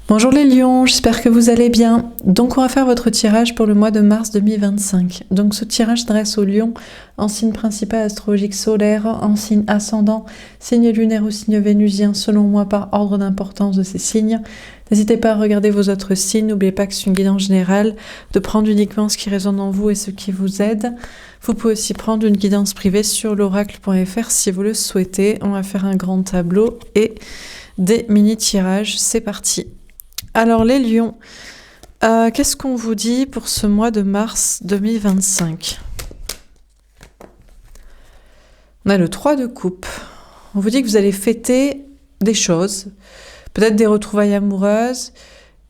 Bonjour les lions, j'espère que vous allez bien. Donc on va faire votre tirage pour le mois de mars 2025. Donc ce tirage s'adresse aux lions en signe principal astrologique solaire, en signe ascendant, signe lunaire ou signe vénusien, selon moi par ordre d'importance de ces signes. N'hésitez pas à regarder vos autres signes, n'oubliez pas que c'est une guidance générale, de prendre uniquement ce qui résonne en vous et ce qui vous aide. Vous pouvez aussi prendre une guidance privée sur l'oracle.fr si vous le souhaitez. On va faire un grand tableau et des mini-tirages, c'est parti. Alors les lions, qu'est-ce qu'on vous dit pour ce mois de mars 2025 ? On a le 3 de coupe. On vous dit que vous allez fêter des choses, peut-être des retrouvailles amoureuses,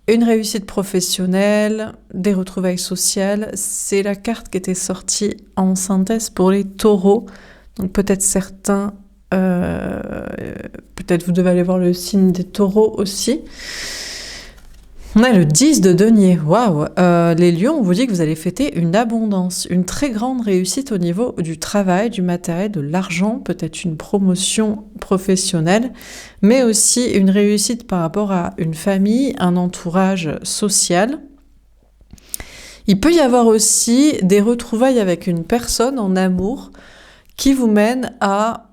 une réussite professionnelle, des retrouvailles sociales. C'est la carte qui était sortie en synthèse pour les taureaux. Donc peut-être certains, peut-être vous devez aller voir le signe des taureaux aussi. On a le 10 de denier, waouh. Les lions, on vous dit que vous allez fêter une abondance, une très grande réussite au niveau du travail, du matériel, de l'argent, peut-être une promotion professionnelle, mais aussi une réussite par rapport à une famille, un entourage social. Il peut y avoir aussi des retrouvailles avec une personne en amour qui vous mène à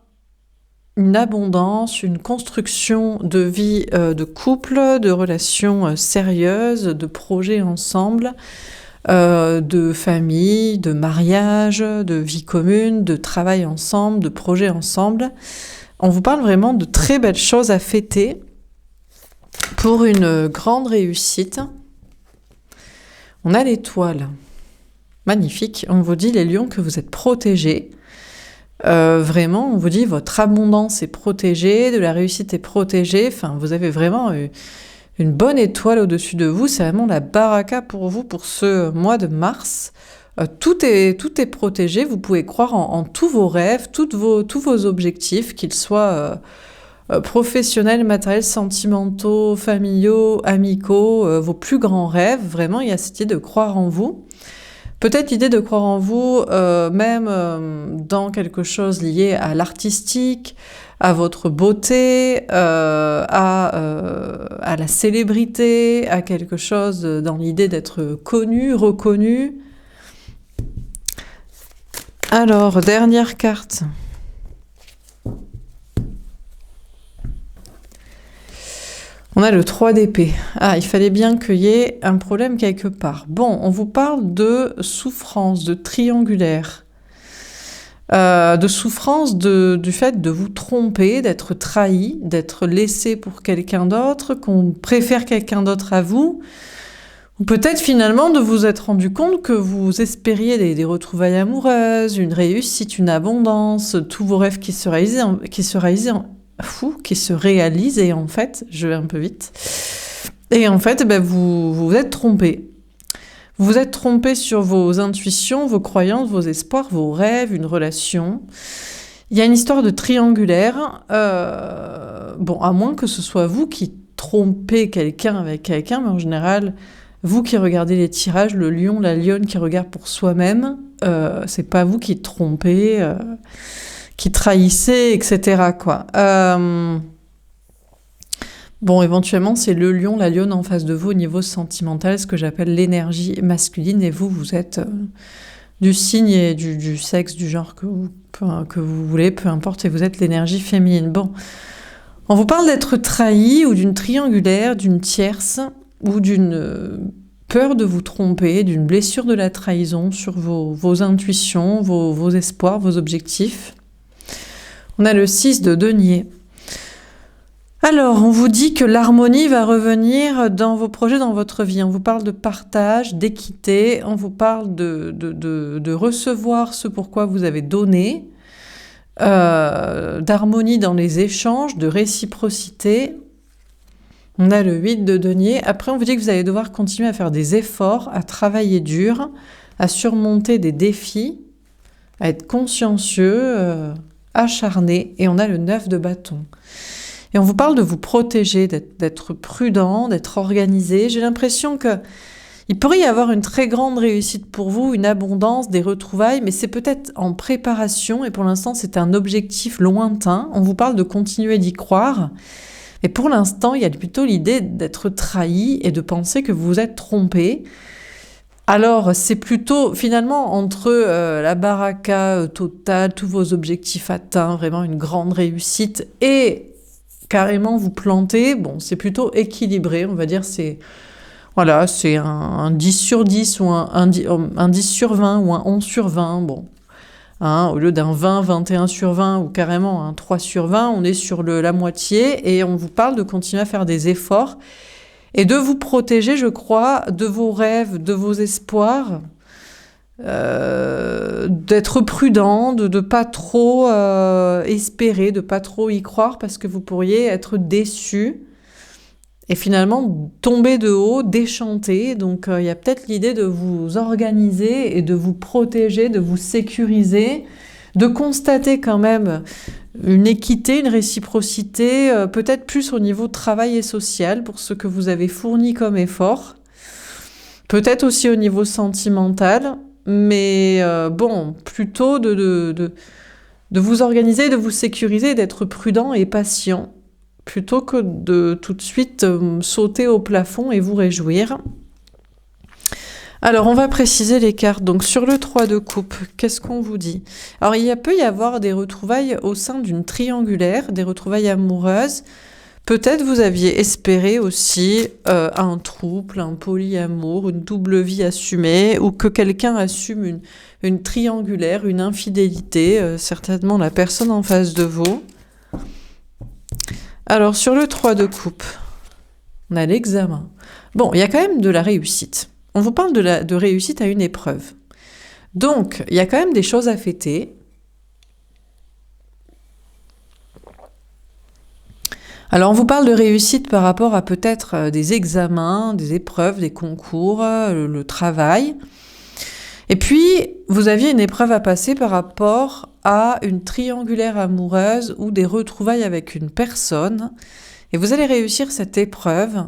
une abondance, une construction de vie de couple, de relations sérieuses, de projets ensemble, de famille, de mariage, de vie commune, de travail ensemble, de projets ensemble. On vous parle vraiment de très belles choses à fêter pour une grande réussite. On a l'étoile. Magnifique. On vous dit, les lions, que vous êtes protégés. Vraiment, on vous dit votre abondance est protégée, de la réussite est protégée. Enfin, vous avez vraiment une bonne étoile au-dessus de vous. C'est vraiment la baraka pour vous pour ce mois de mars. Tout est protégé. Vous pouvez croire en tous vos rêves, tous vos objectifs, qu'ils soient professionnels, matériels, sentimentaux, familiaux, amicaux, vos plus grands rêves. Vraiment, il y a cette idée de croire en vous. Peut-être l'idée de croire en vous, même dans quelque chose lié à l'artistique, à votre beauté, à la célébrité, à quelque chose dans l'idée d'être connu, reconnu. Alors, dernière carte. On a le 3 d'épée. Ah, il fallait bien qu'il y ait un problème quelque part. Bon, on vous parle de souffrance, de triangulaire, de souffrance du fait de vous tromper, d'être trahi, d'être laissé pour quelqu'un d'autre, qu'on préfère quelqu'un d'autre à vous, ou peut-être finalement de vous être rendu compte que vous espériez des retrouvailles amoureuses, une réussite, une abondance, tous vos rêves qui se réalisent et en fait, je vais un peu vite, et en fait, vous vous êtes trompé. Vous vous êtes trompé sur vos intuitions, vos croyances, vos espoirs, vos rêves, une relation. Il y a une histoire de triangulaire, bon, à moins que ce soit vous qui trompez quelqu'un avec quelqu'un, mais en général, vous qui regardez les tirages, le lion, la lionne qui regarde pour soi-même, c'est pas vous qui trompez, qui trahissait, etc. quoi. Bon, éventuellement, c'est le lion, la lionne en face de vous au niveau sentimental, ce que j'appelle l'énergie masculine, et vous êtes du signe et du sexe, du genre que vous voulez, peu importe, et vous êtes l'énergie féminine. Bon, on vous parle d'être trahi, ou d'une triangulaire, d'une tierce, ou d'une peur de vous tromper, d'une blessure de la trahison sur vos intuitions, vos espoirs, vos objectifs. On a le 6 de denier. Alors, on vous dit que l'harmonie va revenir dans vos projets, dans votre vie. On vous parle de partage, d'équité, on vous parle de recevoir ce pourquoi vous avez donné, d'harmonie dans les échanges, de réciprocité. On a le 8 de denier. Après, on vous dit que vous allez devoir continuer à faire des efforts, à travailler dur, à surmonter des défis, à être consciencieux, acharné, et on a le 9 de bâton. Et on vous parle de vous protéger, d'être prudent, d'être organisé. J'ai l'impression que il pourrait y avoir une très grande réussite pour vous, une abondance, des retrouvailles, mais c'est peut-être en préparation, et pour l'instant c'est un objectif lointain. On vous parle de continuer d'y croire, Et pour l'instant, il y a plutôt l'idée d'être trahi et de penser que vous vous êtes trompé. Alors, c'est plutôt, finalement, entre la baraka totale, tous vos objectifs atteints, vraiment une grande réussite, et carrément vous planter, bon, c'est plutôt équilibré, on va dire, c'est un 10 sur 10 ou un 10 sur 20 ou un 11 sur 20, bon. Hein, au lieu d'un 20, 21 sur 20 ou carrément un 3 sur 20, on est sur la moitié et on vous parle de continuer à faire des efforts et de vous protéger, je crois, de vos rêves, de vos espoirs, d'être prudent, de ne pas trop espérer, de ne pas trop y croire parce que vous pourriez être déçu et finalement tomber de haut, déchanter. Donc il y a peut-être l'idée de vous organiser et de vous protéger, de vous sécuriser, de constater quand même une équité, une réciprocité, peut-être plus au niveau travail et social pour ce que vous avez fourni comme effort, peut-être aussi au niveau sentimental, mais bon, plutôt de vous organiser, de vous sécuriser, d'être prudent et patient, plutôt que de tout de suite sauter au plafond et vous réjouir. Alors, on va préciser les cartes. Donc, sur le 3 de coupe, qu'est-ce qu'on vous dit? Alors, peut y avoir des retrouvailles au sein d'une triangulaire, des retrouvailles amoureuses. Peut-être vous aviez espéré aussi un trouble, un polyamour, une double vie assumée, ou que quelqu'un assume une triangulaire, une infidélité, certainement la personne en face de vous. Alors, sur le 3 de coupe, on a l'examen. Bon, il y a quand même de la réussite. On vous parle de réussite à une épreuve. Donc, il y a quand même des choses à fêter. Alors, on vous parle de réussite par rapport à peut-être des examens, des épreuves, des concours, le travail. Et puis, vous aviez une épreuve à passer par rapport à une triangulaire amoureuse ou des retrouvailles avec une personne. Et vous allez réussir cette épreuve.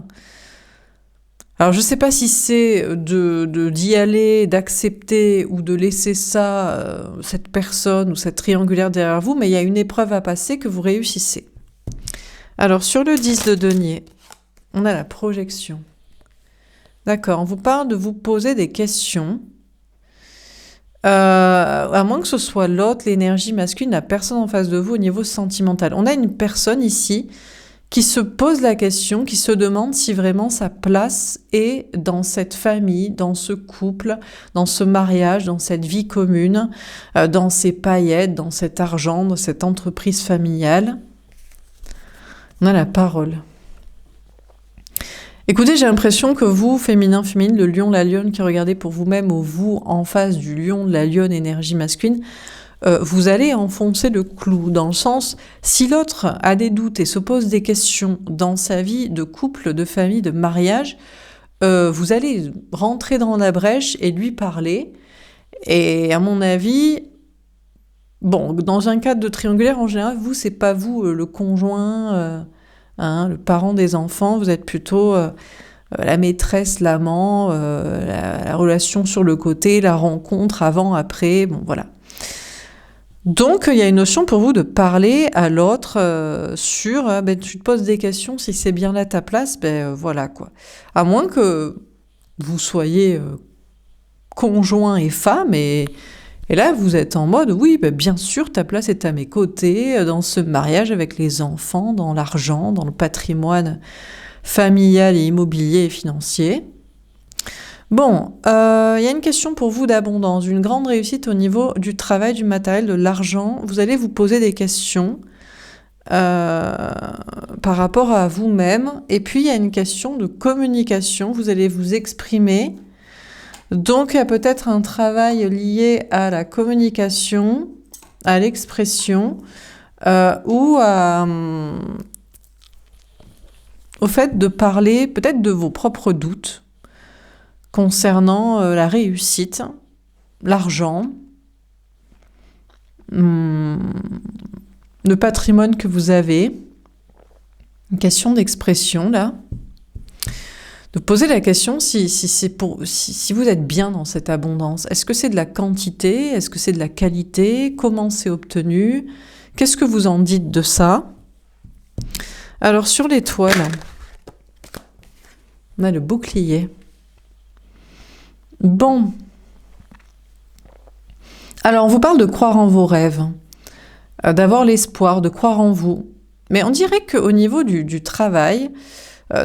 Alors, je ne sais pas si c'est d'y aller, d'accepter ou de laisser ça, cette personne ou cette triangulaire derrière vous, mais il y a une épreuve à passer que vous réussissez. Alors, sur le 10 de denier, on a la projection. D'accord, on vous parle de vous poser des questions. À moins que ce soit l'autre, l'énergie masculine, la personne en face de vous au niveau sentimental. On a une personne ici qui se pose la question, qui se demande si vraiment sa place est dans cette famille, dans ce couple, dans ce mariage, dans cette vie commune, dans ces paillettes, dans cet argent, dans cette entreprise familiale. On a la parole. Écoutez, j'ai l'impression que vous, féminin, féminine, le lion, la lionne qui regardez pour vous-même ou vous en face du lion, de la lionne, énergie masculine, vous allez enfoncer le clou, dans le sens, si l'autre a des doutes et se pose des questions dans sa vie de couple, de famille, de mariage, vous allez rentrer dans la brèche et lui parler. Et à mon avis, bon, dans un cadre de triangulaire, en général, vous, c'est pas vous, le conjoint, le parent des enfants, vous êtes plutôt la maîtresse, l'amant, la relation sur le côté, la rencontre avant, après, bon, voilà. Donc, il y a une notion pour vous de parler à l'autre sur, tu te poses des questions, si c'est bien là ta place, voilà quoi. À moins que vous soyez conjoint et femme, et là vous êtes en mode, oui, bien sûr, ta place est à mes côtés, dans ce mariage avec les enfants, dans l'argent, dans le patrimoine familial et immobilier et financier. Bon, y a une question pour vous d'abondance, une grande réussite au niveau du travail, du matériel, de l'argent. Vous allez vous poser des questions par rapport à vous-même. Et puis, il y a une question de communication. Vous allez vous exprimer. Donc, il y a peut-être un travail lié à la communication, à l'expression, ou au fait de parler peut-être de vos propres doutes concernant la réussite, l'argent, le patrimoine que vous avez. Une question d'expression, là. De poser la question si vous êtes bien dans cette abondance. Est-ce que c'est de la quantité? Est-ce que c'est de la qualité? Comment c'est obtenu? Qu'est-ce que vous en dites de ça? Alors sur l'étoile, on a le bouclier. Bon. Alors on vous parle de croire en vos rêves, d'avoir l'espoir, de croire en vous. Mais on dirait qu'au niveau du travail,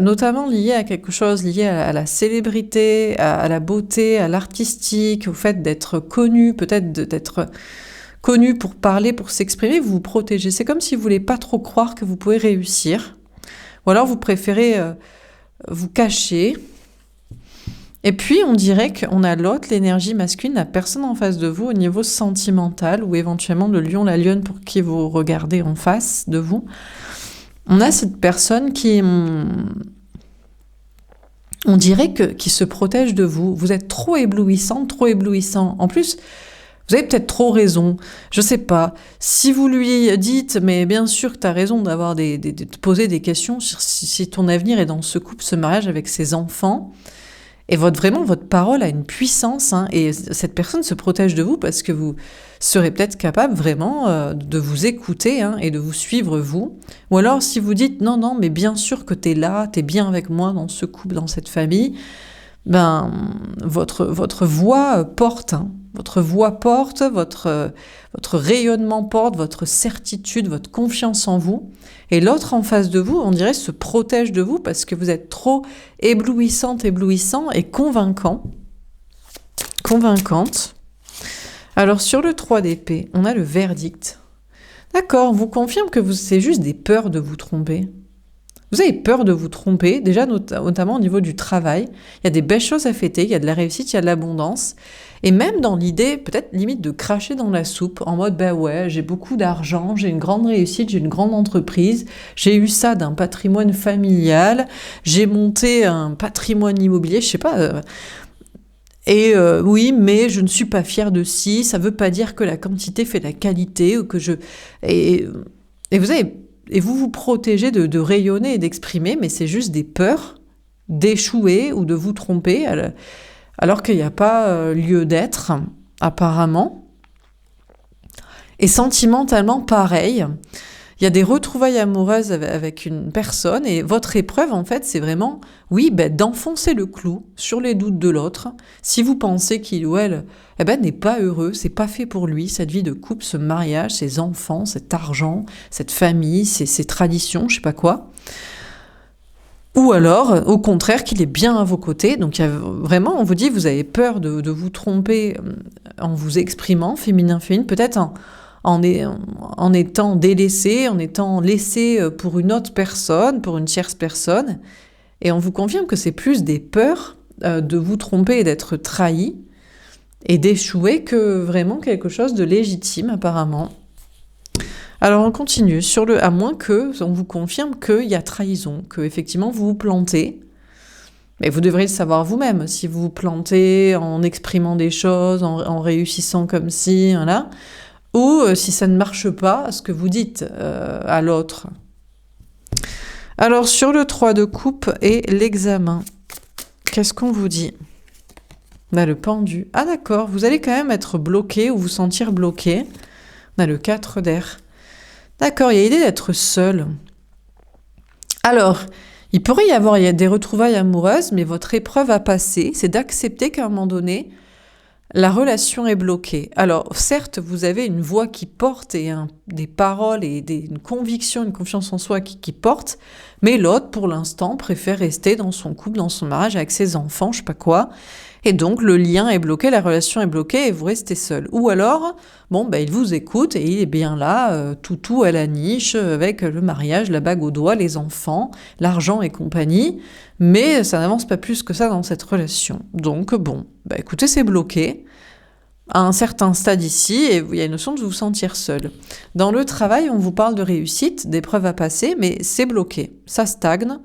notamment lié à quelque chose, lié à la célébrité, à la beauté, à l'artistique, au fait d'être connu, peut-être d'être connu pour parler, pour s'exprimer, vous vous protégez. C'est comme si vous ne voulez pas trop croire que vous pouvez réussir. Ou alors vous préférez vous cacher. Et puis on dirait qu'on a l'autre, l'énergie masculine, la personne en face de vous au niveau sentimental, ou éventuellement le lion, la lionne pour qui vous regardez en face de vous. On a cette personne on dirait qui se protège de vous. Vous êtes trop éblouissante, trop éblouissant. En plus, vous avez peut-être trop raison. Je sais pas. Si vous lui dites, mais bien sûr que tu as raison de poser des questions sur si ton avenir est dans ce couple, ce mariage avec ses enfants, et vraiment, votre parole a une puissance, hein, et cette personne se protège de vous parce que vous serez peut-être capable vraiment de vous écouter, hein, et de vous suivre vous. Ou alors, si vous dites non, mais bien sûr que t'es là, t'es bien avec moi dans ce couple, dans cette famille, votre voix porte, hein. Votre voix porte, votre rayonnement porte, votre certitude, votre confiance en vous. Et l'autre en face de vous, on dirait, se protège de vous parce que vous êtes trop éblouissante, éblouissant et convaincante. Alors sur le 3 d'épée, on a le verdict. D'accord, on vous confirme que c'est juste des peurs de vous tromper. Vous avez peur de vous tromper, déjà notamment au niveau du travail. Il y a des belles choses à fêter, il y a de la réussite, il y a de l'abondance. Et même dans l'idée, peut-être limite de cracher dans la soupe, en mode, ouais, j'ai beaucoup d'argent, j'ai une grande réussite, j'ai une grande entreprise, j'ai eu ça d'un patrimoine familial, j'ai monté un patrimoine immobilier, je sais pas. Oui, mais je ne suis pas fière de ci, ça veut pas dire que la quantité fait la qualité, ou que je... Et vous vous protégez de rayonner et d'exprimer, mais c'est juste des peurs d'échouer ou de vous tromper, alors qu'il n'y a pas lieu d'être, apparemment. Et sentimentalement, pareil. Il y a des retrouvailles amoureuses avec une personne, et votre épreuve, en fait, c'est vraiment, d'enfoncer le clou sur les doutes de l'autre. Si vous pensez qu'il ou elle, n'est pas heureux, c'est pas fait pour lui, cette vie de couple, ce mariage, ses enfants, cet argent, cette famille, ces traditions, je sais pas quoi. Ou alors, au contraire, qu'il est bien à vos côtés. Donc, vraiment, on vous dit, vous avez peur de vous tromper en vous exprimant, féminin, peut-être en étant délaissé, en étant laissé pour une autre personne, pour une tierce personne. Et on vous confirme que c'est plus des peurs de vous tromper et d'être trahi et d'échouer que vraiment quelque chose de légitime, apparemment. Alors on continue, à moins on vous confirme qu'il y a trahison, que effectivement vous vous plantez. Mais vous devrez le savoir vous-même, si vous vous plantez en exprimant des choses, en réussissant comme ci, voilà, ou si ça ne marche pas, ce que vous dites à l'autre. Alors sur le 3 de coupe et l'examen, qu'est-ce qu'on vous dit ? On a le pendu. Ah d'accord, vous allez quand même être bloqué ou vous sentir bloqué. On a le 4 d'air. D'accord, il y a l'idée d'être seul. Alors, il pourrait y avoir des retrouvailles amoureuses, mais votre épreuve à passer, c'est d'accepter qu'à un moment donné, la relation est bloquée. Alors, certes, vous avez une voix qui porte et des paroles et une conviction, une confiance en soi qui porte, mais l'autre, pour l'instant, préfère rester dans son couple, dans son mariage, avec ses enfants, je sais pas quoi. Et donc, le lien est bloqué, la relation est bloquée et vous restez seul. Ou alors, il vous écoute et il est bien là, toutou à la niche, avec le mariage, la bague au doigt, les enfants, l'argent et compagnie. Mais ça n'avance pas plus que ça dans cette relation. Donc, écoutez, c'est bloqué à un certain stade ici et il y a une notion de vous sentir seul. Dans le travail, on vous parle de réussite, d'épreuves à passer, mais c'est bloqué. Ça stagne.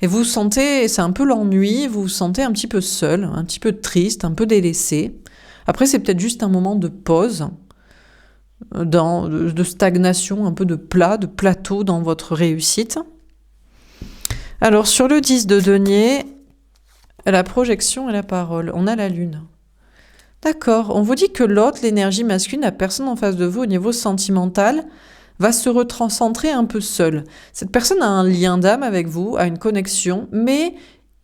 Et vous sentez, c'est un peu l'ennui, vous vous sentez un petit peu seul, un petit peu triste, un peu délaissé. Après, c'est peut-être juste un moment de pause, de stagnation, un peu de plateau dans votre réussite. Alors, sur le 10 de denier, la projection et la parole, on a la lune. D'accord, on vous dit que l'autre, l'énergie masculine, la personne en face de vous au niveau sentimental, va se recentrer un peu seule. Cette personne a un lien d'âme avec vous, a une connexion, mais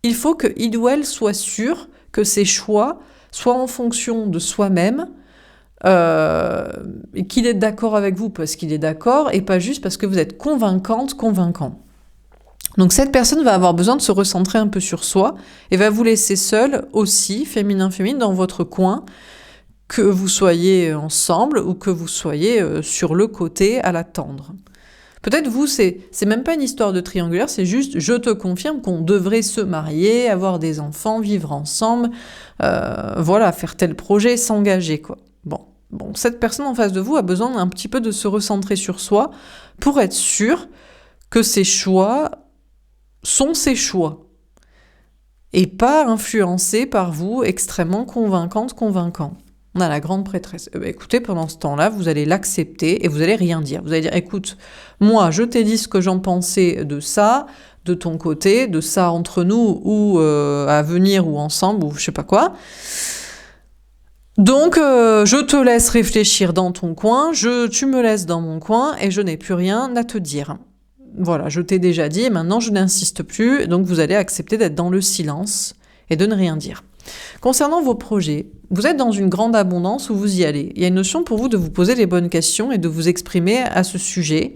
il faut qu'il ou elle soit sûr que ses choix soient en fonction de soi-même, et qu'il est d'accord avec vous parce qu'il est d'accord, et pas juste parce que vous êtes convaincant. Donc cette personne va avoir besoin de se recentrer un peu sur soi, et va vous laisser seul aussi, féminin, dans votre coin, que vous soyez ensemble ou que vous soyez sur le côté à l'attendre. Peut-être vous, c'est même pas une histoire de triangulaire, c'est juste je te confirme qu'on devrait se marier, avoir des enfants, vivre ensemble, voilà, faire tel projet, s'engager, quoi. Bon, cette personne en face de vous a besoin un petit peu de se recentrer sur soi pour être sûr que ses choix sont ses choix et pas influencés par vous, extrêmement convaincant. On a la grande prêtresse. Écoutez, pendant ce temps-là, vous allez l'accepter et vous allez rien dire. Vous allez dire, écoute, moi, je t'ai dit ce que j'en pensais de ça, de ton côté, de ça entre nous, ou à venir, ou ensemble, ou je sais pas quoi. Donc, je te laisse réfléchir dans ton coin, tu me laisses dans mon coin, et je n'ai plus rien à te dire. Voilà, je t'ai déjà dit, et maintenant je n'insiste plus, donc vous allez accepter d'être dans le silence et de ne rien dire. Concernant vos projets, vous êtes dans une grande abondance où vous y allez. Il y a une notion pour vous de vous poser les bonnes questions et de vous exprimer à ce sujet.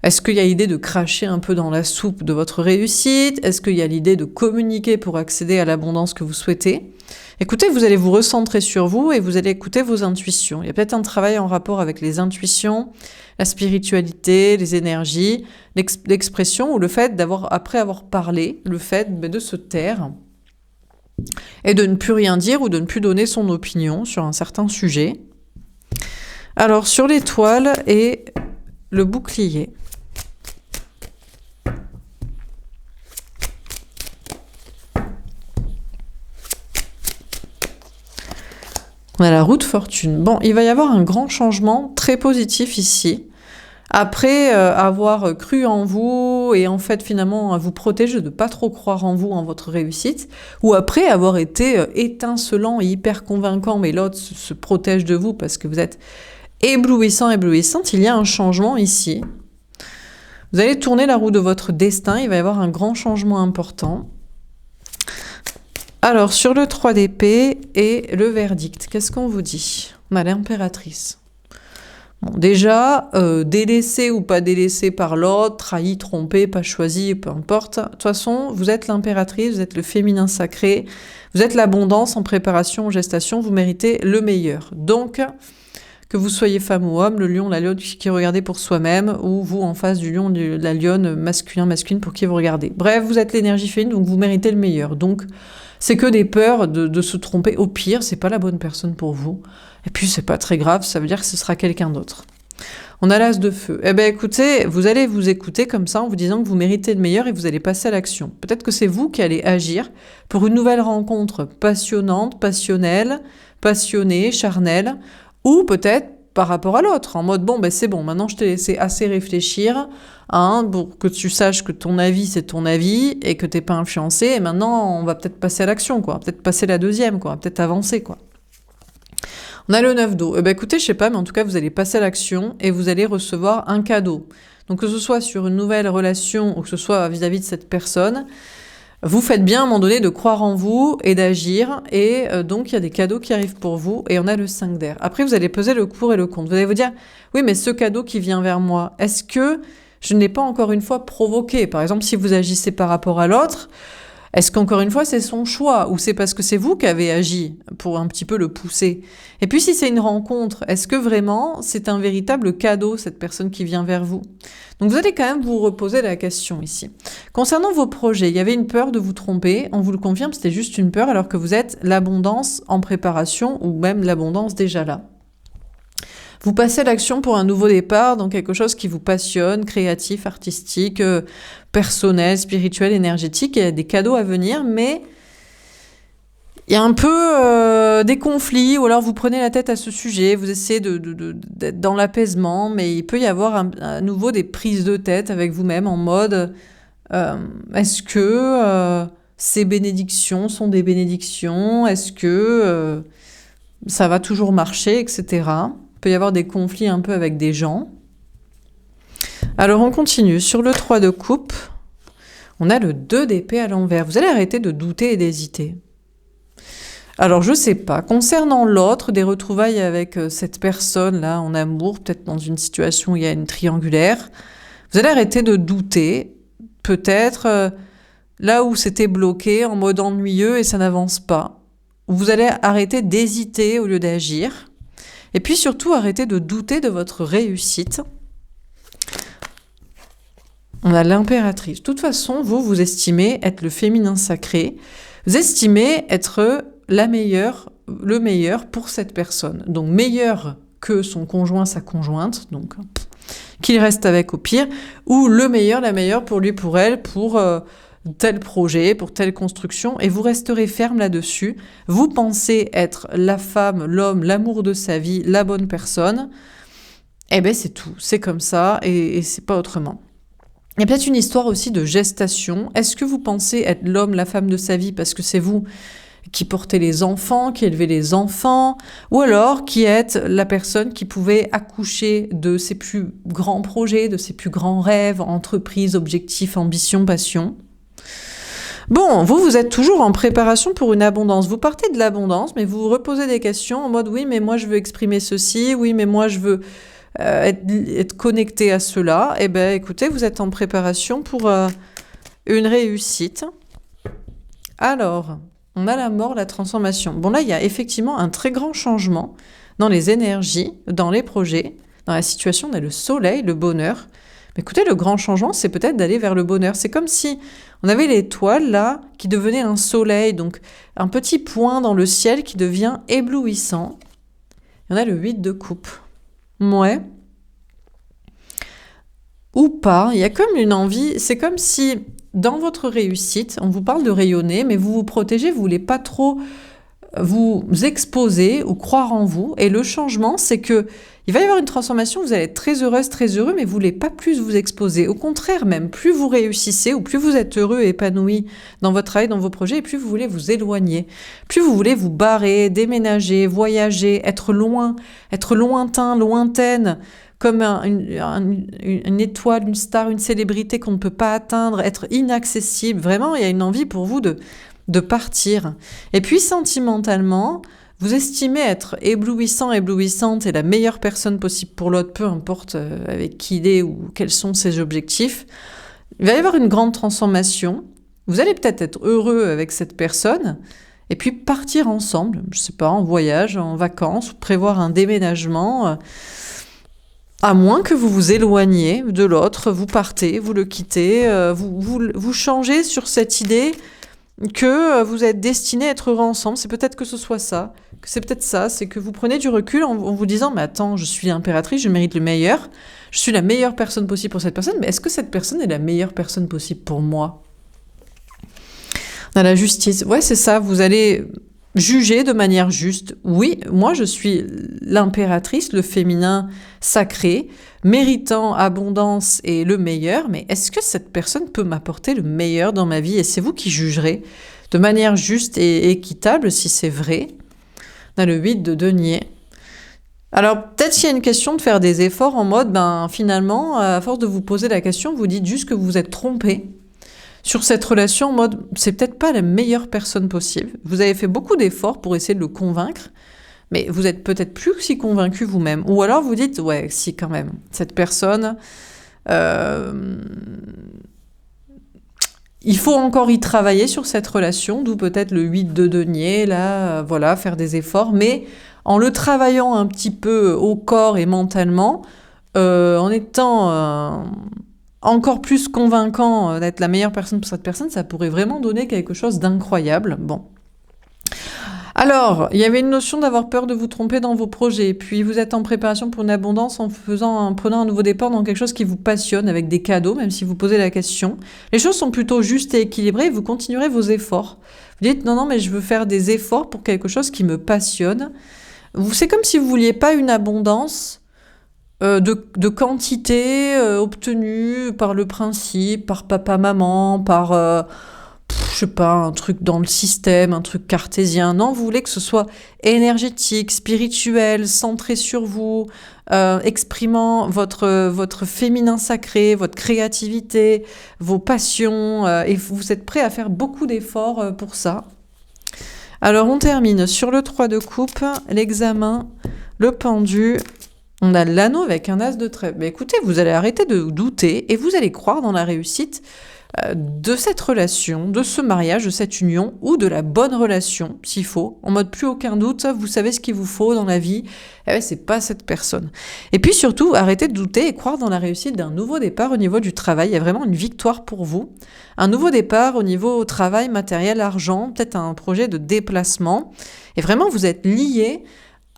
Est-ce qu'il y a l'idée de cracher un peu dans la soupe de votre réussite? Est-ce qu'il y a l'idée de communiquer pour accéder à l'abondance que vous souhaitez? Écoutez, vous allez vous recentrer sur vous et vous allez écouter vos intuitions. Il y a peut-être un travail en rapport avec les intuitions, la spiritualité, les énergies, l'expression ou le fait d'avoir, après avoir parlé, le fait de se taire et de ne plus rien dire ou de ne plus donner son opinion sur un certain sujet. Alors, sur l'étoile et le bouclier. On a la roue de fortune. Bon, il va y avoir un grand changement très positif ici. Après avoir cru en vous et en fait finalement à vous protéger de ne pas trop croire en vous, en votre réussite, ou après avoir été étincelant et hyper convaincant, mais l'autre se protège de vous parce que vous êtes éblouissante, il y a un changement ici. Vous allez tourner la roue de votre destin, il va y avoir un grand changement important. Alors, sur le 3 d'épée et le verdict, qu'est-ce qu'on vous dit? On a l'impératrice. Bon, déjà, délaissé ou pas délaissé par l'autre, trahi, trompé, pas choisi, peu importe. De toute façon, vous êtes l'impératrice, vous êtes le féminin sacré, vous êtes l'abondance en préparation, en gestation, vous méritez le meilleur. Donc, que vous soyez femme ou homme, le lion, la lionne qui regardez pour soi-même, ou vous en face du lion, de la lionne, masculin, pour qui vous regardez. Bref, vous êtes l'énergie féminine, donc vous méritez le meilleur. Donc, c'est que des peurs de se tromper. Au pire, c'est pas la bonne personne pour vous. Et puis, c'est pas très grave, ça veut dire que ce sera quelqu'un d'autre. On a l'as de feu. Eh bien, écoutez, vous allez vous écouter comme ça en vous disant que vous méritez le meilleur et vous allez passer à l'action. Peut-être que c'est vous qui allez agir pour une nouvelle rencontre passionnante, passionnelle, passionnée, charnelle, ou peut-être par rapport à l'autre, en mode bon, ben c'est bon, maintenant je t'ai laissé assez réfléchir, hein, pour que tu saches que ton avis c'est ton avis et que t'es pas influencé, et maintenant on va peut-être passer à l'action, quoi, peut-être passer la deuxième, quoi, peut-être avancer, quoi. On a le 9 d'eau. Eh ben écoutez, je sais pas, mais en tout cas vous allez passer à l'action et vous allez recevoir un cadeau. Donc que ce soit sur une nouvelle relation ou que ce soit vis-à-vis de cette personne, vous faites bien à un moment donné de croire en vous et d'agir, et donc il y a des cadeaux qui arrivent pour vous, et on a le 5 d'air. Après, vous allez peser le pour et le contre. Vous allez vous dire, oui, mais ce cadeau qui vient vers moi, est-ce que je ne l'ai pas encore une fois provoqué? Par exemple, si vous agissez par rapport à l'autre, est-ce qu'encore une fois c'est son choix, ou c'est parce que c'est vous qui avez agi pour un petit peu le pousser? Et puis si c'est une rencontre, est-ce que vraiment c'est un véritable cadeau, cette personne qui vient vers vous? Donc vous allez quand même vous reposer la question ici. Concernant vos projets, il y avait une peur de vous tromper, on vous le confirme, c'était juste une peur alors que vous êtes l'abondance en préparation ou même l'abondance déjà là. Vous passez à l'action pour un nouveau départ dans quelque chose qui vous passionne, créatif, artistique, personnel, spirituel, énergétique. Il y a des cadeaux à venir, mais il y a un peu des conflits, ou alors vous prenez la tête à ce sujet, vous essayez d'être dans l'apaisement, mais il peut y avoir à nouveau des prises de tête avec vous-même en mode est-ce que ces bénédictions sont des bénédictions? Est-ce que ça va toujours marcher, etc. Il peut y avoir des conflits un peu avec des gens. Alors on continue. Sur le 3 de coupe, on a le 2 d'épée à l'envers. Vous allez arrêter de douter et d'hésiter. Alors je sais pas, concernant l'autre, des retrouvailles avec cette personne-là en amour, peut-être dans une situation où il y a une triangulaire, vous allez arrêter de douter, peut-être là où c'était bloqué, en mode ennuyeux et ça n'avance pas. Vous allez arrêter d'hésiter au lieu d'agir. Et puis surtout, arrêter de douter de votre réussite. On a l'impératrice. De toute façon, vous estimez être le féminin sacré. Vous estimez être le meilleur pour cette personne. Donc meilleur que son conjoint, sa conjointe, donc qu'il reste avec au pire, ou le meilleur, la meilleure pour lui, pour elle, pour tel projet, pour telle construction, et vous resterez ferme là-dessus. Vous pensez être la femme, l'homme, l'amour de sa vie, la bonne personne. Eh ben c'est tout, c'est comme ça, et c'est pas autrement. Il y a peut-être une histoire aussi de gestation. Est-ce que vous pensez être l'homme, la femme de sa vie parce que c'est vous qui portez les enfants, qui élevez les enfants, ou alors qui êtes la personne qui pouvait accoucher de ses plus grands projets, de ses plus grands rêves, entreprises, objectifs, ambitions, passions. Bon, vous êtes toujours en préparation pour une abondance. Vous partez de l'abondance, mais vous vous reposez des questions en mode « oui, mais moi je veux exprimer ceci, oui, mais moi je veux être connecté à cela ». Eh bien, écoutez, vous êtes en préparation pour une réussite. Alors, on a la mort, la transformation. Bon, là, il y a effectivement un très grand changement dans les énergies, dans les projets. Dans la situation, on a le soleil, le bonheur. Mais écoutez, le grand changement, c'est peut-être d'aller vers le bonheur. C'est comme si on avait l'étoile, là, qui devenait un soleil, donc un petit point dans le ciel qui devient éblouissant. Et on a le 8 de coupe. Ouais. Ou pas. Il y a comme une envie. C'est comme si, dans votre réussite, on vous parle de rayonner, mais vous vous protégez, vous voulez pas trop vous exposer ou croire en vous. Et le changement, c'est que il va y avoir une transformation, vous allez être très heureuse, très heureux, mais vous voulez pas plus vous exposer. Au contraire, même, plus vous réussissez ou plus vous êtes heureux et épanoui dans votre travail, dans vos projets, et plus vous voulez vous éloigner. Plus vous voulez vous barrer, déménager, voyager, être loin, être lointain, lointaine, comme une étoile, une star, une célébrité qu'on ne peut pas atteindre, être inaccessible. Vraiment, il y a une envie pour vous de partir. Et puis, sentimentalement, vous estimez être éblouissant, éblouissante et la meilleure personne possible pour l'autre, peu importe avec qui il est ou quels sont ses objectifs. Il va y avoir une grande transformation. Vous allez peut-être être heureux avec cette personne et puis partir ensemble, je sais pas, en voyage, en vacances, prévoir un déménagement. À moins que vous vous éloigniez de l'autre, vous partez, vous le quittez, vous changez sur cette idée que vous êtes destinés à être heureux ensemble. C'est peut-être que ce soit ça, que c'est peut-être ça, c'est que vous prenez du recul en vous disant « mais attends, je suis l'impératrice, je mérite le meilleur, je suis la meilleure personne possible pour cette personne, mais est-ce que cette personne est la meilleure personne possible pour moi ?» On a la justice. Ouais, c'est ça, vous allez juger de manière juste. Oui, moi je suis l'impératrice, le féminin sacré, méritant abondance et le meilleur, mais est-ce que cette personne peut m'apporter le meilleur dans ma vie? Et c'est vous qui jugerez de manière juste et équitable si c'est vrai. On a le 8 de denier. Alors peut-être qu'il y a une question de faire des efforts en mode, finalement, à force de vous poser la question, vous dites juste que vous vous êtes trompé sur cette relation en mode, c'est peut-être pas la meilleure personne possible. Vous avez fait beaucoup d'efforts pour essayer de le convaincre, mais vous êtes peut-être plus si convaincu vous-même. Ou alors vous dites, ouais, si quand même, cette personne, il faut encore y travailler sur cette relation, d'où peut-être le 8 de denier, là, voilà, faire des efforts, mais en le travaillant un petit peu au corps et mentalement, en étant encore plus convaincant d'être la meilleure personne pour cette personne, ça pourrait vraiment donner quelque chose d'incroyable. Bon. Alors, il y avait une notion d'avoir peur de vous tromper dans vos projets, puis vous êtes en préparation pour une abondance en prenant un nouveau départ dans quelque chose qui vous passionne, avec des cadeaux, même si vous posez la question. Les choses sont plutôt justes et équilibrées, et vous continuerez vos efforts. Vous dites, non, mais je veux faire des efforts pour quelque chose qui me passionne. C'est comme si vous vouliez pas une abondance de quantité obtenue par le principe, par papa-maman, par je sais pas, un truc dans le système, un truc cartésien. Non, vous voulez que ce soit énergétique, spirituel, centré sur vous, exprimant votre féminin sacré, votre créativité, vos passions, et vous êtes prêt à faire beaucoup d'efforts pour ça. Alors, on termine sur le 3 de coupe, l'examen, le pendu. On a l'anneau avec un as de trèfle. Mais écoutez, vous allez arrêter de douter et vous allez croire dans la réussite de cette relation, de ce mariage, de cette union, ou de la bonne relation, s'il faut, en mode plus aucun doute, vous savez ce qu'il vous faut dans la vie, c'est pas cette personne. Et puis surtout, arrêtez de douter et croire dans la réussite d'un nouveau départ au niveau du travail, il y a vraiment une victoire pour vous, un nouveau départ au niveau travail, matériel, argent, peut-être un projet de déplacement, et vraiment vous êtes liés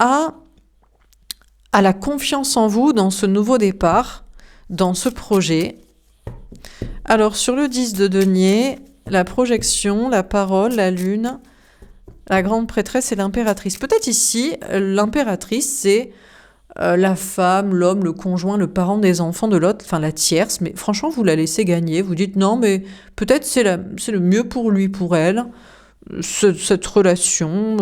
à la confiance en vous dans ce nouveau départ, dans ce projet. Alors, sur le 10 de denier, la projection, la parole, la lune, la grande prêtresse et l'impératrice. Peut-être ici, l'impératrice, c'est la femme, l'homme, le conjoint, le parent des enfants de l'autre, enfin la tierce, mais franchement, vous la laissez gagner. Vous dites non, mais peut-être c'est le mieux pour lui, pour elle, cette relation.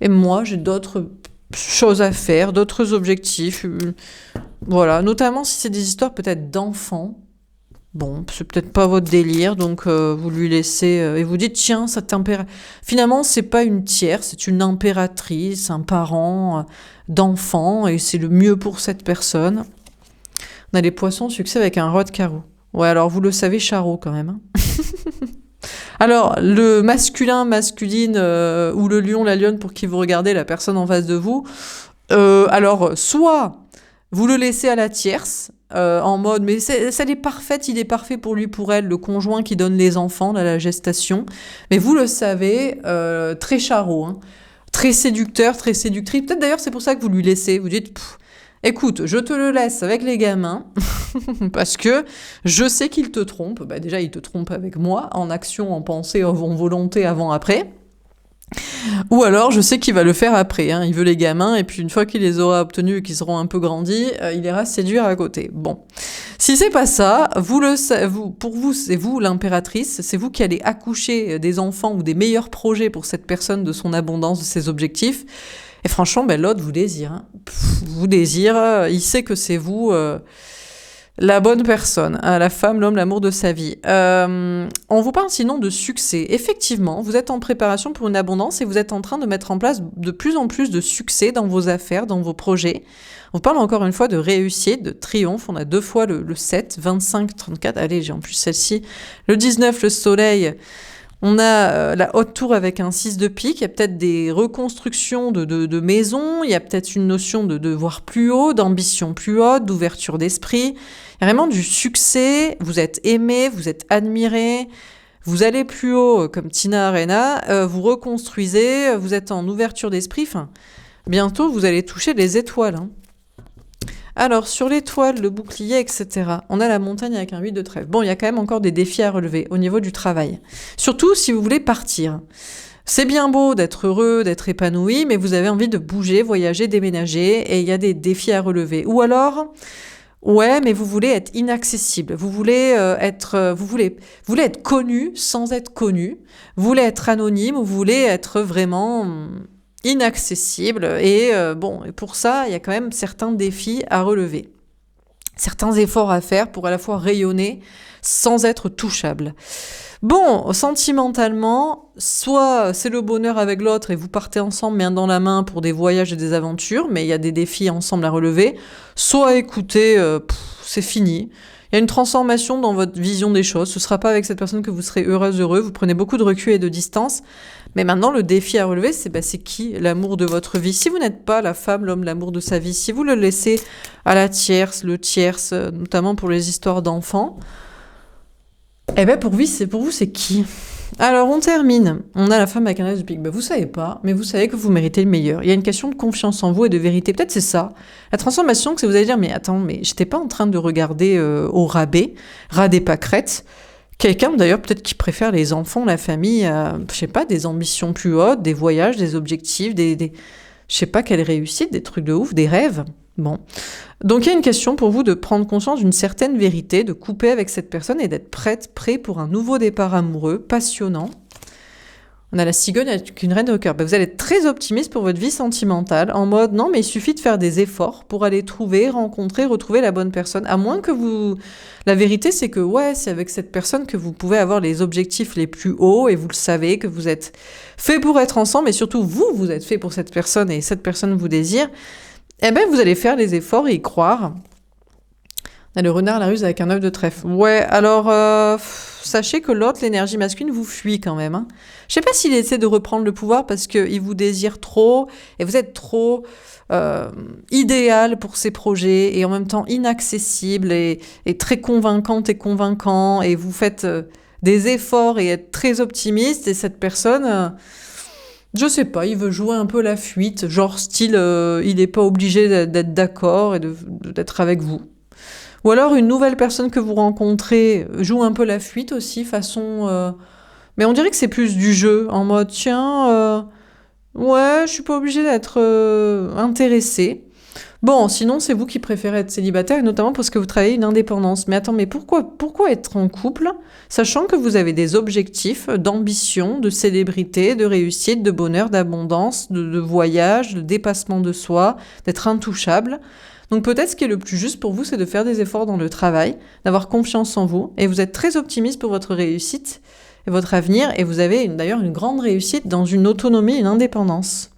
Et moi, j'ai d'autres choses à faire, d'autres objectifs. Voilà, notamment si c'est des histoires peut-être d'enfants. Bon, c'est peut-être pas votre délire, donc vous lui laissez... et vous dites, tiens, cette finalement, c'est pas une tierce, c'est une impératrice, un parent d'enfant, et c'est le mieux pour cette personne. On a les poissons, succès avec un roi de carreau. Ouais, alors vous le savez, charreau quand même. Hein. Alors, le masculin, masculine, ou le lion, la lionne, pour qui vous regardez la personne en face de vous, alors, soit vous le laissez à la tierce, en mode, mais elle est parfaite, il est parfait pour lui, pour elle, le conjoint qui donne les enfants, là, la gestation. Mais vous le savez, très charreau, hein, très séducteur, très séductrice. Peut-être d'ailleurs c'est pour ça que vous lui laissez. Vous dites, écoute, je te le laisse avec les gamins, parce que je sais qu'il te trompe. Bah, déjà, il te trompe avec moi, en action, en pensée, en volonté, avant, après. Ou alors, je sais qu'il va le faire après. Hein. Il veut les gamins, et puis une fois qu'il les aura obtenus et qu'ils seront un peu grandis, il ira séduire à côté. Bon. Si c'est pas ça, pour vous, c'est vous l'impératrice, c'est vous qui allez accoucher des enfants ou des meilleurs projets pour cette personne, de son abondance, de ses objectifs. Et franchement, l'autre vous désire. Hein. Vous désire, il sait que c'est vous... la bonne personne, la femme, l'homme, l'amour de sa vie. On vous parle sinon de succès. Effectivement, vous êtes en préparation pour une abondance et vous êtes en train de mettre en place de plus en plus de succès dans vos affaires, dans vos projets. On parle encore une fois de réussite, de triomphe. On a 2 fois le 7, 25, 34. Allez, j'ai en plus celle-ci. Le 19, le soleil. On a la haute tour avec un 6 de pique. Il y a peut-être des reconstructions de maisons. Il y a peut-être une notion de voir plus haut, d'ambition plus haute, d'ouverture d'esprit. Il y a vraiment du succès. Vous êtes aimé, vous êtes admiré. Vous allez plus haut comme Tina Arena. Vous reconstruisez. Vous êtes en ouverture d'esprit. Enfin, bientôt, vous allez toucher les étoiles. Hein. Alors, sur l'étoile, le bouclier, etc., on a la montagne avec un 8 de trèfle. Bon, il y a quand même encore des défis à relever au niveau du travail. Surtout si vous voulez partir. C'est bien beau d'être heureux, d'être épanoui, mais vous avez envie de bouger, voyager, déménager, et il y a des défis à relever. Ou alors, ouais, mais vous voulez être inaccessible. Vous voulez être connu sans être connu. Vous voulez être anonyme, ou vous voulez être vraiment... inaccessible, et pour ça, il y a quand même certains défis à relever, certains efforts à faire pour à la fois rayonner sans être touchable. Bon, sentimentalement, soit c'est le bonheur avec l'autre et vous partez ensemble main dans la main pour des voyages et des aventures, mais il y a des défis ensemble à relever, soit écoutez, c'est fini. Il y a une transformation dans votre vision des choses. Ce ne sera pas avec cette personne que vous serez heureuse, heureux. Vous prenez beaucoup de recul et de distance. Mais maintenant, le défi à relever, c'est qui l'amour de votre vie. Si vous n'êtes pas la femme, l'homme, l'amour de sa vie, si vous le laissez à la tierce, le tierce, notamment pour les histoires d'enfants, pour vous, c'est qui ? Alors, on termine. On a la femme avec un as de pique. Vous savez pas, mais vous savez que vous méritez le meilleur. Il y a une question de confiance en vous et de vérité. Peut-être c'est ça. La transformation, c'est vous allez dire, mais attends, mais j'étais pas en train de regarder au rabais, ras des pâquerettes. Quelqu'un, d'ailleurs, peut-être qui préfère les enfants, la famille, je sais pas, des ambitions plus hautes, des voyages, des objectifs, je sais pas quelle réussite, des trucs de ouf, des rêves. Bon. Donc il y a une question pour vous de prendre conscience d'une certaine vérité, de couper avec cette personne et d'être prêt pour un nouveau départ amoureux, passionnant. On a la cigogne avec une reine de cœur. Vous allez être très optimiste pour votre vie sentimentale, en mode non, mais il suffit de faire des efforts pour aller trouver, rencontrer, retrouver la bonne personne. À moins que vous... La vérité, c'est que ouais, c'est avec cette personne que vous pouvez avoir les objectifs les plus hauts et vous le savez, que vous êtes fait pour être ensemble et surtout vous êtes fait pour cette personne et cette personne vous désire. Eh bien, vous allez faire les efforts et y croire. On a le renard à la ruse avec un œuf de trèfle. Ouais, alors, sachez que l'autre, l'énergie masculine, vous fuit quand même. Hein. Je sais pas s'il essaie de reprendre le pouvoir parce qu'il vous désire trop et vous êtes trop idéal pour ses projets et en même temps inaccessible et très convaincante et convaincant et vous faites des efforts et êtes très optimiste et cette personne... je sais pas, il veut jouer un peu la fuite, genre style, il n'est pas obligé d'être d'accord et d'être avec vous. Ou alors une nouvelle personne que vous rencontrez joue un peu la fuite aussi, façon... Mais on dirait que c'est plus du jeu, en mode, tiens, ouais, je suis pas obligé d'être intéressé. Bon, sinon, c'est vous qui préférez être célibataire, et notamment parce que vous travaillez une indépendance. Mais attends, mais pourquoi être en couple, sachant que vous avez des objectifs d'ambition, de célébrité, de réussite, de bonheur, d'abondance, de voyage, de dépassement de soi, d'être intouchable. Donc peut-être ce qui est le plus juste pour vous, c'est de faire des efforts dans le travail, d'avoir confiance en vous, et vous êtes très optimiste pour votre réussite et votre avenir, et vous avez d'ailleurs une grande réussite dans une autonomie, une indépendance.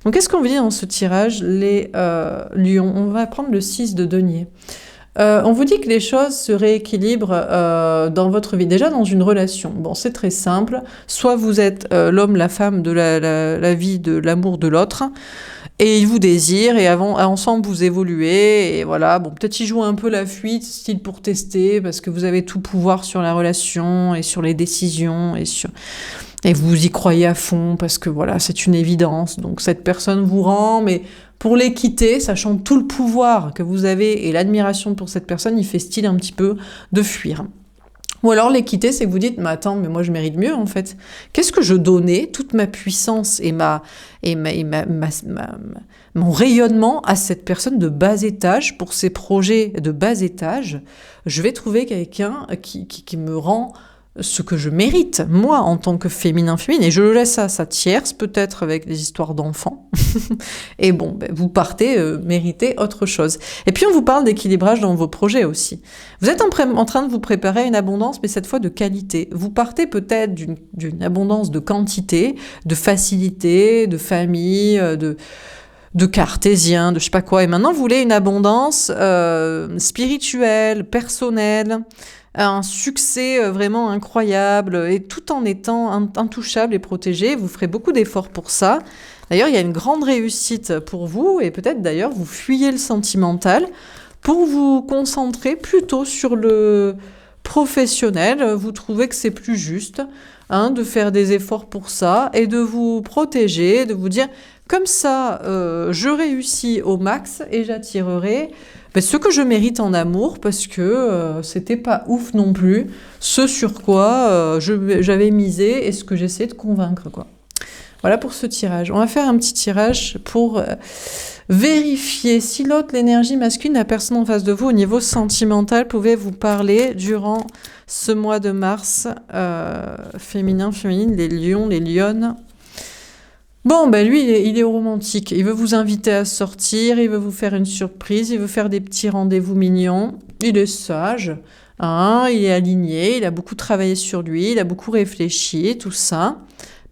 Donc, qu'est-ce qu'on vous dit dans ce tirage, les lions? On va prendre le 6 de denier. On vous dit que les choses se rééquilibrent dans votre vie, déjà dans une relation. Bon, c'est très simple. Soit vous êtes l'homme, la femme de la vie, de l'amour de l'autre, et il vous désire, et ensemble vous évoluez, et voilà. Bon, peut-être il joue un peu la fuite, style pour tester, parce que vous avez tout pouvoir sur la relation, et sur les décisions, et vous y croyez à fond parce que voilà, c'est une évidence. Donc cette personne vous rend, mais pour les quitter, sachant tout le pouvoir que vous avez et l'admiration pour cette personne, il fait style un petit peu de fuir. Ou alors les quitter, c'est que vous dites, mais attends, mais moi je mérite mieux en fait. Qu'est-ce que je donnais, toute ma puissance et mon rayonnement à cette personne de bas étage pour ses projets de bas étage? Je vais trouver quelqu'un qui me rend ce que je mérite, moi, en tant que féminin, et je le laisse à sa tierce, peut-être avec des histoires d'enfants. Et bon, vous partez mériter autre chose. Et puis, on vous parle d'équilibrage dans vos projets aussi. Vous êtes en train de vous préparer à une abondance, mais cette fois de qualité. Vous partez peut-être d'une abondance de quantité, de facilité, de famille, de cartésien, de je sais pas quoi. Et maintenant, vous voulez une abondance spirituelle, personnelle, un succès vraiment incroyable, et tout en étant intouchable et protégé. Vous ferez beaucoup d'efforts pour ça. D'ailleurs, il y a une grande réussite pour vous, et peut-être d'ailleurs vous fuyez le sentimental pour vous concentrer plutôt sur le professionnel. Vous trouvez que c'est plus juste de faire des efforts pour ça et de vous protéger, de vous dire comme ça, je réussis au max et j'attirerai ce que je mérite en amour, parce que c'était pas ouf non plus, ce sur quoi j'avais misé et ce que j'essayais de convaincre, quoi. Voilà pour ce tirage. On va faire un petit tirage pour vérifier si l'autre, l'énergie masculine, la personne en face de vous au niveau sentimental, pouvait vous parler durant ce mois de mars, féminine, les lions, les lionnes. Bon, lui, il est romantique. Il veut vous inviter à sortir, il veut vous faire une surprise, il veut faire des petits rendez-vous mignons. Il est sage, il est aligné, il a beaucoup travaillé sur lui, il a beaucoup réfléchi, tout ça.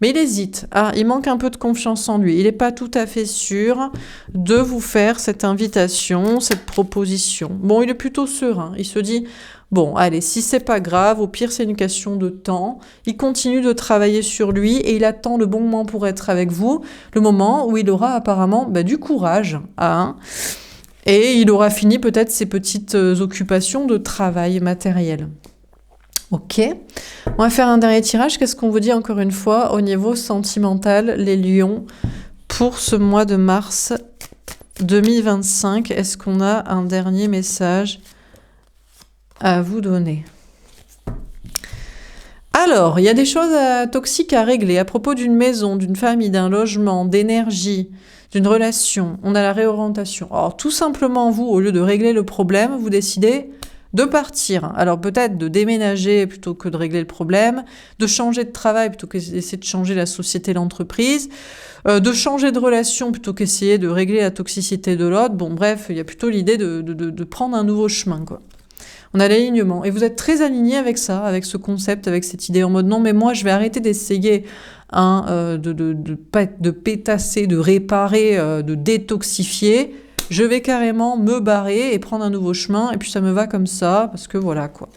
Mais il hésite. Il manque un peu de confiance en lui. Il n'est pas tout à fait sûr de vous faire cette invitation, cette proposition. Bon, il est plutôt serein. Il se dit... Bon, allez, si c'est pas grave, au pire c'est une question de temps. Il continue de travailler sur lui et il attend le bon moment pour être avec vous, le moment où il aura apparemment du courage, et il aura fini peut-être ses petites occupations de travail matériel. Ok, on va faire un dernier tirage. Qu'est-ce qu'on vous dit encore une fois au niveau sentimental, les lions, pour ce mois de mars 2025? Est-ce qu'on a un dernier message à vous donner? Alors, il y a des choses toxiques à régler à propos d'une maison, d'une famille, d'un logement, d'énergie, d'une relation. On a la réorientation. Alors, tout simplement, vous, au lieu de régler le problème, vous décidez de partir. Alors, peut-être de déménager plutôt que de régler le problème, de changer de travail plutôt qu'essayer de changer la société, l'entreprise, de changer de relation plutôt qu'essayer de régler la toxicité de l'autre. Bon, bref, il y a plutôt l'idée de prendre un nouveau chemin, quoi. On a l'alignement. Et vous êtes très aligné avec ça, avec ce concept, avec cette idée en mode non, mais moi, je vais arrêter d'essayer de pétasser, de réparer, de détoxifier. Je vais carrément me barrer et prendre un nouveau chemin. Et puis ça me va comme ça, parce que voilà, quoi.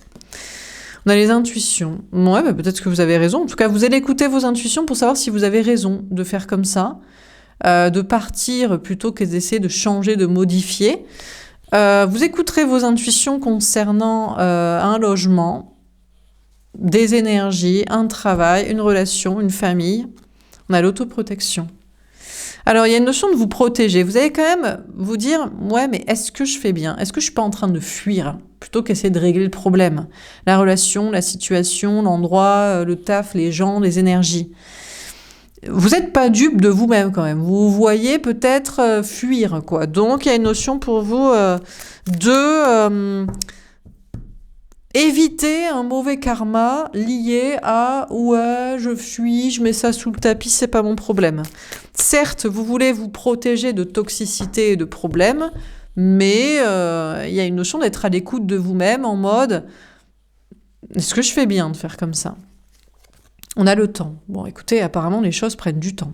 On a les intuitions. Ouais, bah, peut-être que vous avez raison. En tout cas, vous allez écouter vos intuitions pour savoir si vous avez raison de faire comme ça, de partir plutôt que d'essayer de changer, de modifier. Vous écouterez vos intuitions concernant un logement, des énergies, un travail, une relation, une famille. On a l'autoprotection. Alors, il y a une notion de vous protéger. Vous allez quand même vous dire, ouais, mais est-ce que je fais bien? Est-ce que je suis pas en train de fuir plutôt qu'essayer de régler le problème? La relation, la situation, l'endroit, le taf, les gens, les énergies. Vous n'êtes pas dupe de vous-même quand même. Vous voyez peut-être fuir, quoi. Donc, il y a une notion pour vous de éviter un mauvais karma lié à « ouais, je fuis, je mets ça sous le tapis, c'est pas mon problème ». Certes, vous voulez vous protéger de toxicité et de problèmes, mais il y a une notion d'être à l'écoute de vous-même en mode « est-ce que je fais bien de faire comme ça ?» On a le temps. Bon, écoutez, apparemment, les choses prennent du temps.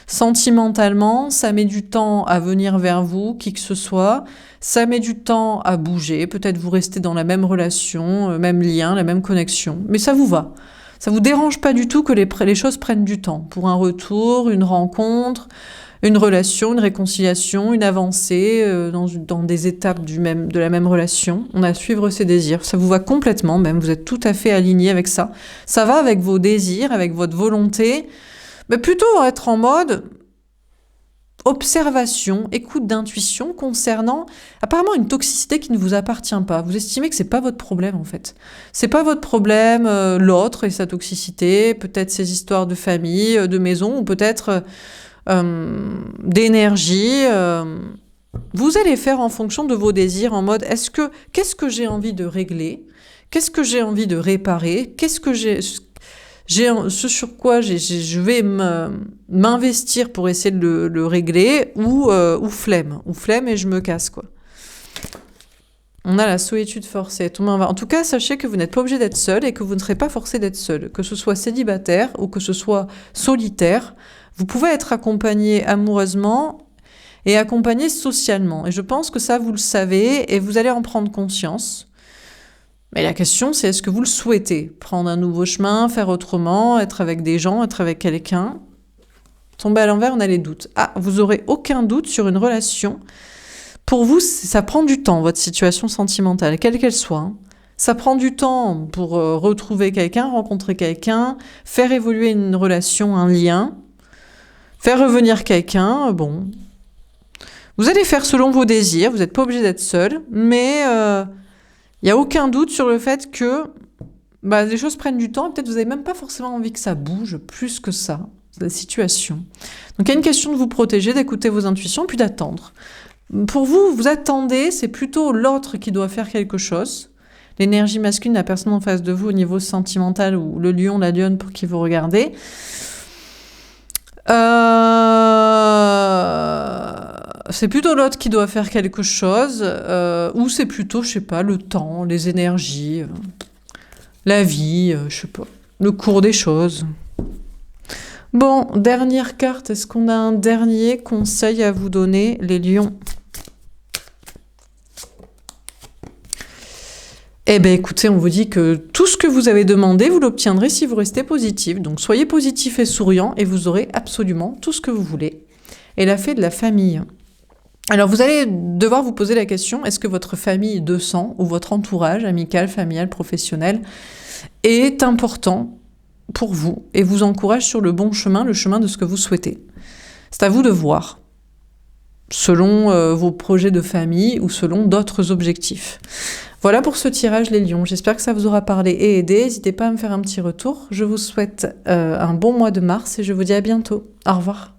Sentimentalement, ça met du temps à venir vers vous, qui que ce soit. Ça met du temps à bouger. Peut-être vous restez dans la même relation, même lien, la même connexion. Mais ça vous va. Ça vous dérange pas du tout que les choses prennent du temps. Pour un retour, une rencontre, une relation, une réconciliation, une avancée dans des étapes de la même relation. On a à suivre ses désirs. Ça vous va complètement même. Vous êtes tout à fait aligné avec ça. Ça va avec vos désirs, avec votre volonté. Mais plutôt être en mode observation, écoute d'intuition concernant apparemment une toxicité qui ne vous appartient pas. Vous estimez que c'est pas votre problème en fait. C'est pas votre problème, l'autre et sa toxicité, peut-être ses histoires de famille, de maison, ou peut-être d'énergie. Vous allez faire en fonction de vos désirs en mode qu'est-ce que j'ai envie de régler? Qu'est-ce que j'ai envie de réparer? Qu'est-ce que ce sur quoi je vais m'investir pour essayer de le régler ou flemme et je me casse quoi. On a la solitude forcée. En tout cas, sachez que vous n'êtes pas obligé d'être seul et que vous ne serez pas forcé d'être seul. Que ce soit célibataire ou que ce soit solitaire, vous pouvez être accompagné amoureusement et accompagné socialement. Et je pense que ça, vous le savez et vous allez en prendre conscience. Mais la question, c'est est-ce que vous le souhaitez? Prendre un nouveau chemin, faire autrement, être avec des gens, être avec quelqu'un? Tomber à l'envers, on a les doutes. Ah, vous aurez aucun doute sur une relation. Pour vous, ça prend du temps, votre situation sentimentale, quelle qu'elle soit. Hein. Ça prend du temps pour retrouver quelqu'un, rencontrer quelqu'un, faire évoluer une relation, un lien, faire revenir quelqu'un, bon. Vous allez faire selon vos désirs, vous n'êtes pas obligé d'être seul, mais il n'y a aucun doute sur le fait que les choses prennent du temps et peut-être vous n'avez même pas forcément envie que ça bouge plus que ça, la situation. Donc il y a une question de vous protéger, d'écouter vos intuitions, puis d'attendre. Pour vous, vous attendez, c'est plutôt l'autre qui doit faire quelque chose. L'énergie masculine, la personne en face de vous au niveau sentimental ou le lion, la lionne pour qui vous regardez. C'est plutôt l'autre qui doit faire quelque chose, ou c'est plutôt, je sais pas, le temps, les énergies, la vie, je sais pas, le cours des choses. Bon, dernière carte, est-ce qu'on a un dernier conseil à vous donner, les lions ? Eh bien, écoutez, on vous dit que tout ce que vous avez demandé, vous l'obtiendrez si vous restez positif. Donc, soyez positif et souriant et vous aurez absolument tout ce que vous voulez. Et la fée de la famille. Alors, vous allez devoir vous poser la question, est-ce que votre famille de sang ou votre entourage amical, familial, professionnel est important pour vous et vous encourage sur le bon chemin, le chemin de ce que vous souhaitez? C'est à vous de voir, selon vos projets de famille ou selon d'autres objectifs. Voilà pour ce tirage les lions, j'espère que ça vous aura parlé et aidé, n'hésitez pas à me faire un petit retour. Je vous souhaite un bon mois de mars et je vous dis à bientôt. Au revoir.